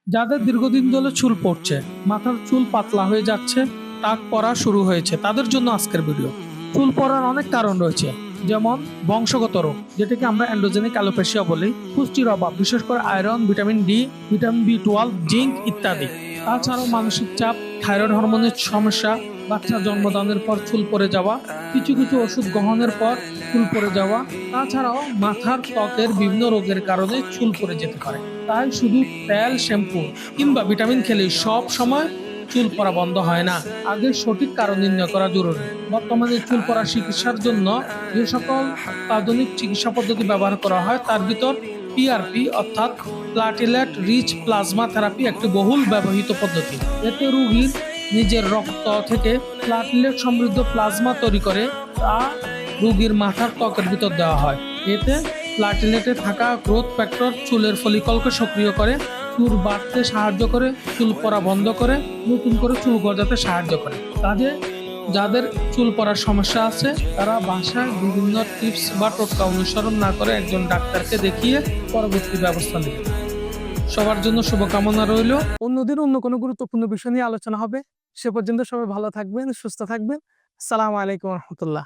যাদের দীর্ঘদিন ধরে চুল পড়ছে, মাথার চুল পাতলা হয়ে যাচ্ছে, টাক পড়া শুরু হয়েছে, তাদের জন্য আজকের ভিডিও। চুল পড়ার অনেক কারণ রয়েছে, যেমন বংশগত রোগ, যেটাকে আমরা অ্যান্ড্রোজেনিক অ্যালোপেশিয়া বলি, পুষ্টির অভাব, বিশেষ করে iron, vitamin D, vitamin B 12, zinc ইত্যাদি। তাছাড়াও মানসিক চাপ, থাইরয়েড হরমোনের সমস্যা, বাচ্চা জন্মদানের পর চুল পড়ে যাওয়া, কিছু কিছু ওষুধ গ্রহণের পর চুল পড়ে যাওয়া, তাছাড়াও মাথার ত্বকের বিভিন্ন রোগের কারণে চুল পড়ে যেতে পারে। তাই শুধু তেল, শ্যাম্পু কিংবা ভিটামিন খেলে সব সময় চুল পড়া বন্ধ হয় না। আগে সঠিক কারণ নির্ণয় করা জরুরি। বর্তমানে চুল পড়া চিকিৎসার জন্য যে সকল আধুনিক চিকিৎসা পদ্ধতি ব্যবহার করা হয় তার ভিতর পিআরপি অর্থাৎ প্লাটিলেট রিচ প্লাজমা থেরাপি একটি বহুল ব্যবহৃত পদ্ধতি। এতে রোগীর নিজের রক্ত থেকে প্লাটিলেট সমৃদ্ধ প্লাজমা তৈরি করে তা রোগীর মাথার ত্বকের ভিতর দেওয়া হয়। এতে প্লাটিলেটে থাকা গ্রোথ ফ্যাক্টর চুলের ফলিকলকে সক্রিয় করে, চুল বাড়তে সাহায্য করে, চুল পড়া বন্ধ করে, নতুন করে চুল গজাতে সাহায্য করে। কাজে যাদের চুল পড়ার সমস্যা আছে তারা বাসায় বিভিন্ন টিপস বা টোটকা অনুসরণ না করে একজন ডাক্তারকে দেখিয়ে পরবর্তী ব্যবস্থা নেবে। সবার জন্য শুভকামনা রইল। অন্যদিন অন্য কোনো গুরুত্বপূর্ণ বিষয় নিয়ে আলোচনা হবে। সে পর্যন্ত সবাই ভালো থাকবেন, সুস্থ থাকবেন। আসসালামু আলাইকুম রহমতুল্লাহ।